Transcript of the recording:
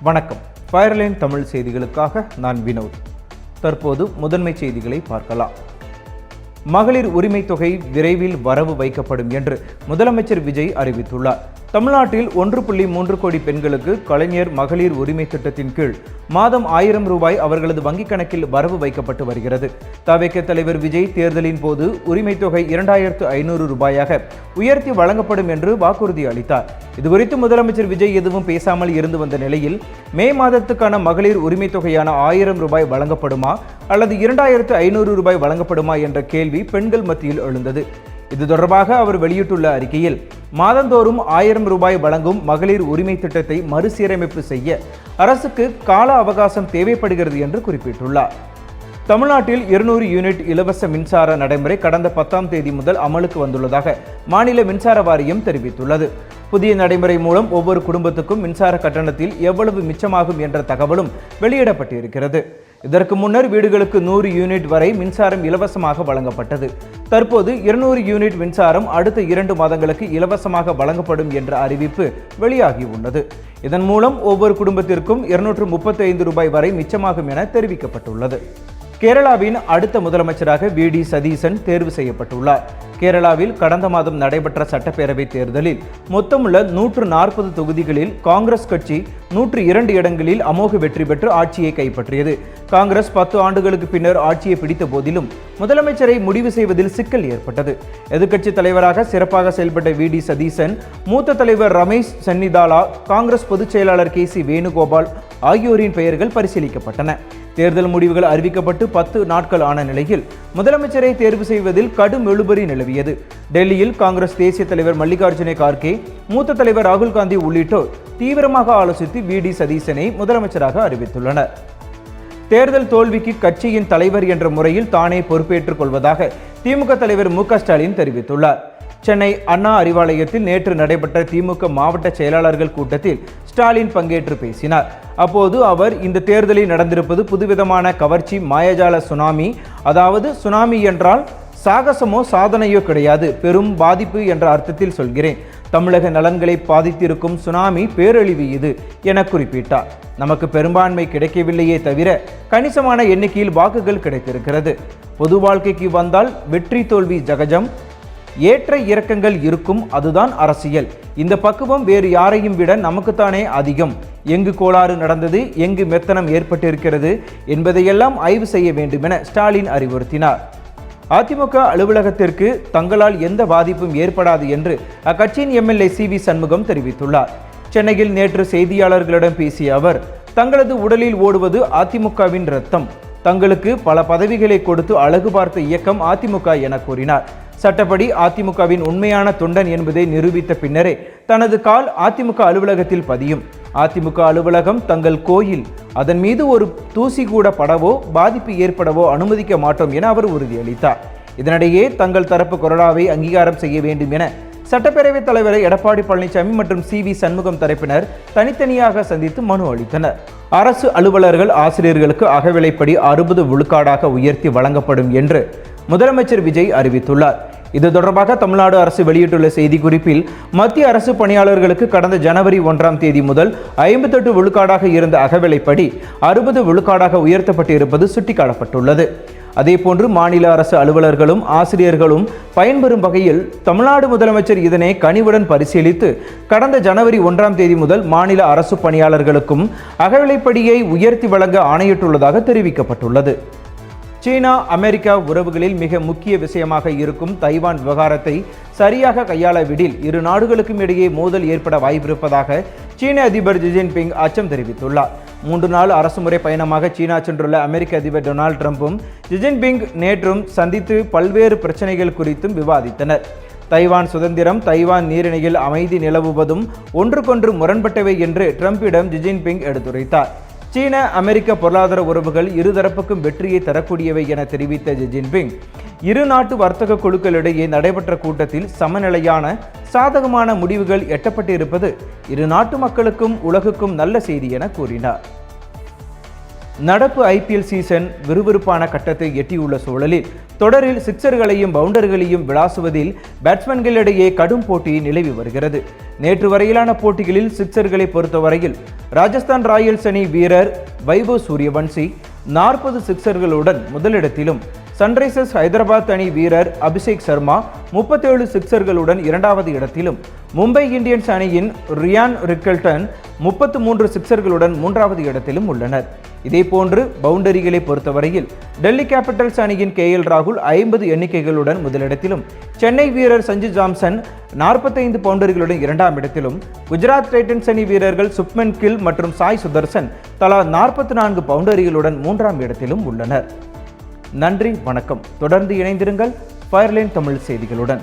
வணக்கம். ஃபயர்லைன் தமிழ் செய்திகளுக்காக நான் வினோத். தற்போது முதன்மை செய்திகளை பார்க்கலாம். மகளிர் உரிமை தொகை விரைவில் வரவு வைக்கப்படும் என்று முதலமைச்சர் விஜய் அறிவித்துள்ளார். தமிழ்நாட்டில் 1.3 கோடி பெண்களுக்கு கலைஞர் மகளிர் உரிமை திட்டத்தின் கீழ் மாதம் 1000 ரூபாய் அவர்களது வங்கிக் கணக்கில் வரவு வைக்கப்பட்டு வருகிறது. தவிக தலைவர் விஜய் தேர்தலின் போது உரிமை தொகை 2500 ரூபாயாக உயர்த்தி வழங்கப்படும் என்று வாக்குறுதி அளித்தார். இதுகுறித்து முதலமைச்சர் விஜய் எதுவும் பேசாமல் இருந்து வந்த நிலையில் மே மாதத்துக்கான மகளிர் உரிமை தொகையான 1000 ரூபாய் வழங்கப்படுமா அல்லது 2500 ரூபாய் வழங்கப்படுமா என்ற கேள்வி பெண்கள் மத்தியில் எழுந்தது. இது தொடர்பாக அவர் வெளியிட்டுள்ள அறிக்கையில் மாதந்தோறும் 1000 ரூபாய் வழங்கும் மகளிர் உரிமை திட்டத்தை மறுசீரமைப்பு செய்ய அரசுக்கு கால அவகாசம் தேவைப்படுகிறது என்று குறிப்பிட்டுள்ளார். தமிழ்நாட்டில் 200 யூனிட் இலவச மின்சார நடைமுறை கடந்த 10ஆம் தேதி முதல் அமலுக்கு வந்துள்ளதாக மாநில மின்சார வாரியம் தெரிவித்துள்ளது. புதிய நடைமுறை மூலம் ஒவ்வொரு குடும்பத்துக்கும் மின்சார கட்டணத்தில் எவ்வளவு மிச்சமாகும் என்ற தகவலும் வெளியிடப்பட்டிருக்கிறது. இதற்கு முன்னர் வீடுகளுக்கு 100 யூனிட் வரை மின்சாரம் இலவசமாக வழங்கப்பட்டது. தற்போது 200 யூனிட் மின்சாரம் அடுத்த 2 மாதங்களுக்கு இலவசமாக வழங்கப்படும் என்ற அறிவிப்பு வெளியாகியுள்ளது. இதன் மூலம் ஒவ்வொரு குடும்பத்திற்கும் 235 ரூபாய் வரை மிச்சமாகும் என தெரிவிக்கப்பட்டுள்ளது. கேரளாவின் அடுத்த முதலமைச்சராக வி.டி. சதீசன் தேர்வு செய்யப்பட்டுள்ளார். கேரளாவில் கடந்த மாதம் நடைபெற்ற சட்டப்பேரவை தேர்தலில் மொத்தமுள்ள 140 தொகுதிகளில் காங்கிரஸ் கட்சி 102 இடங்களில் அமோக வெற்றி பெற்று ஆட்சியை கைப்பற்றியது. காங்கிரஸ் 10 ஆண்டுகளுக்கு பின்னர் ஆட்சியை பிடித்த போதிலும் முதலமைச்சரை முடிவு செய்வதில் சிக்கல் ஏற்பட்டது. எதிர்க்கட்சி தலைவராக சிறப்பாக செயல்பட்ட வி.டி. சதீசன், மூத்த தலைவர் ரமேஷ் சென்னிதாலா, காங்கிரஸ் பொதுச் செயலாளர் கே.சி. வேணுகோபால் ஆகியோரின் பெயர்கள் பரிசீலிக்கப்பட்டன. தேர்தல் முடிவுகள் அறிவிக்கப்பட்டு 10 நாட்கள் ஆன நிலையில் முதலமைச்சரை தேர்வு செய்வதில் கடும் இழுபறி நிலவியது. டெல்லியில் காங்கிரஸ் தேசிய தலைவர் மல்லிகார்ஜுன கார்கே, மூத்த தலைவர் ராகுல் காந்தி உள்ளிட்டோர் தீவிரமாக ஆலோசித்து வி.டி. சதீசனை முதலமைச்சராக அறிவித்துள்ளனர். தேர்தல் தோல்விக்கு கட்சியின் தலைவர் என்ற முறையில் தானே பொறுப்பேற்றுக் கொள்வதாக திமுக தலைவர் மு.க. ஸ்டாலின் தெரிவித்துள்ளார். சென்னை அண்ணா அறிவாலயத்தில் நேற்று நடைபெற்ற திமுக மாவட்ட செயலாளர்கள் கூட்டத்தில் ஸ்டாலின் பங்கேற்று பேசினார். அப்போது அவர் இந்த தேர்தலில் நடந்திருப்பது புதுவிதமான கவர்ச்சி மாயஜால சுனாமி, அதாவது சுனாமி என்றால் சாகசமோ சாதனையோ கிடையாது, பெரும் பாதிப்பு என்ற அர்த்தத்தில் சொல்கிறேன். தமிழக நலன்களை பாதித்திருக்கும் சுனாமி பேரழிவு இது என குறிப்பிட்டார். நமக்கு பெரும்பான்மை கிடைக்கவில்லையே தவிர கணிசமான எண்ணிக்கையில் வாக்குகள் கிடைத்திருக்கிறது. பொது வாழ்க்கைக்கு வந்தால் வெற்றி தோல்வி ஜகஜம், ஏற்ற இறக்கங்கள் இருக்கும், அதுதான் அரசியல். இந்த பக்குவம் வேறு யாரையும் விட நமக்குத்தானே அதிகம். எங்கு கோளாறு நடந்தது, எங்கு மெத்தனம் ஏற்பட்டிருக்கிறது என்பதையெல்லாம் ஆய்வு செய்ய வேண்டும் என ஸ்டாலின் அறிவுறுத்தினார். அதிமுக அலுவலகத்திற்கு தங்களால் எந்த பாதிப்பும் ஏற்படாது என்று அக்கட்சியின் எம்எல்ஏ சி.வி. சண்முகம் தெரிவித்துள்ளார். சென்னையில் நேற்று செய்தியாளர்களிடம் பேசிய அவர், தங்களது உடலில் ஓடுவது அதிமுகவின் ரத்தம், தங்களுக்கு பல பதவிகளை கொடுத்து அழகு பார்த்த இயக்கம் அதிமுக என கூறினார். சட்டப்படி அதிமுகவின் உண்மையான தொண்டன் என்பதை நிரூபித்த பின்னரே தனது கால் அதிமுக அலுவலகத்தில் பதியும். அதிமுக அலுவலகம் தங்கள் கோயில், அதன் மீது ஒரு தூசி கூட படவோ பாதிப்பு ஏற்படவோ அனுமதிக்க மாட்டோம் என அவர் உறுதியளித்தார். இதனிடையே தங்கள் தரப்பு கொறடாவை அங்கீகாரம் செய்ய வேண்டும் என சட்டப்பேரவைத் தலைவர் எடப்பாடி பழனிசாமி மற்றும் சி.வி. சண்முகம் தரப்பினர் தனித்தனியாக சந்தித்து மனு அளித்தனர். அரசு அலுவலர்கள், ஆசிரியர்களுக்கு அகவிலைப்படி 60 விழுக்காடாக உயர்த்தி வழங்கப்படும் என்று முதலமைச்சர் விஜய் அறிவித்துள்ளார். இது தொடர்பாக தமிழ்நாடு அரசு வெளியிட்டுள்ள செய்திக்குறிப்பில், மத்திய அரசு பணியாளர்களுக்கு கடந்த ஜனவரி 1ஆம் தேதி முதல் 58 விழுக்காடாக இருந்த அகவிலைப்படி 60 விழுக்காடாக உயர்த்தப்பட்டு இருப்பது சுட்டிக்காட்டப்பட்டுள்ளது. அதேபோன்று மாநில அரசு அலுவலர்களும் ஆசிரியர்களும் பயன்பெறும் வகையில் தமிழ்நாடு முதலமைச்சர் இதனை கனிவுடன் பரிசீலித்து கடந்த ஜனவரி 1ஆம் தேதி முதல் மாநில அரசு பணியாளர்களுக்கும் அகவிலைப்படியை உயர்த்தி வழங்க ஆணையிட்டுள்ளதாக தெரிவிக்கப்பட்டுள்ளது. சீனா அமெரிக்கா உறவுகளில் மிக முக்கிய விஷயமாக இருக்கும் தைவான் விவகாரத்தை சரியாக கையாளவிடில் இரு நாடுகளுக்கும் இடையே மோதல் ஏற்பட வாய்ப்பிருப்பதாக சீன அதிபர் ஜி ஜின்பிங் அச்சம் தெரிவித்துள்ளார். 3 நாள் அரசுமுறை பயணமாக சீனா சென்றுள்ள அமெரிக்க அதிபர் டொனால்டு ட்ரம்பும் ஜி ஜின்பிங் நேற்றும் சந்தித்து பல்வேறு பிரச்சனைகள் குறித்தும் விவாதித்தனர். தைவான் சுதந்திரம், தைவான் நீரிணையில் அமைதி நிலவுவதும் ஒன்றுக்கொன்று முரண்பட்டவை என்று ட்ரம்பிடம் ஜி ஜின்பிங் எடுத்துரைத்தார். சீன அமெரிக்க பொருளாதார உறவுகள் இருதரப்புக்கும் வெற்றியை தரக்கூடியவை என தெரிவித்த ஜி ஜின்பிங், இரு நாட்டு வர்த்தக குழுக்களிடையே நடைபெற்ற கூட்டத்தில் சமநிலையான சாதகமான முடிவுகள் எட்டப்பட்டு இருப்பது இரு நாட்டு மக்களுக்கும் உலகுக்கும் நல்ல செய்தி என கூறினார். நடப்பு ஐபிஎல் சீசன் விறுவிறுப்பான கட்டத்தை எட்டியுள்ள சூழலில் தொடரில் சிக்சர்களையும் பவுண்டர்களையும் விளாசுவதில் பேட்ஸ்மேன்களிடையே கடும் போட்டி நிலவி வருகிறது. நேற்று வரையிலான போட்டிகளில் சிக்சர்களை பொறுத்தவரையில் ராஜஸ்தான் ராயல்ஸ் அணி வீரர் வைபவ் சூரியவன்சி 40 சிக்சர்களுடன் முதலிடத்திலும், சன்ரைசர்ஸ் ஹைதராபாத் அணி வீரர் அபிஷேக் சர்மா 37 சிக்சர்களுடன் இரண்டாவது இடத்திலும், மும்பை இந்தியன்ஸ் அணியின் ரியான் ரிக்கல்டன் 33 சிக்சர்களுடன் மூன்றாவது இடத்திலும் உள்ளனர். இதேபோன்று பவுண்டரிகளை பொறுத்தவரையில் டெல்லி கேபிட்டல்ஸ் அணியின் KL ராகுல் 50 எண்ணிக்கைகளுடன் முதலிடத்திலும், சென்னை வீரர் சஞ்சு சாம்சன் 45 பவுண்டரிகளுடன் இரண்டாம் இடத்திலும், குஜராத் டைட்டன்ஸ் அணி வீரர்கள் சுப்மன் கில் மற்றும் சாய் சுதர்சன் தலா 44 பவுண்டரிகளுடன் மூன்றாம் இடத்திலும் உள்ளனர். நன்றி, வணக்கம். தொடர்ந்து இணைந்திருங்கள் ஃபயர்லைன் தமிழ் செய்திகளுடன்.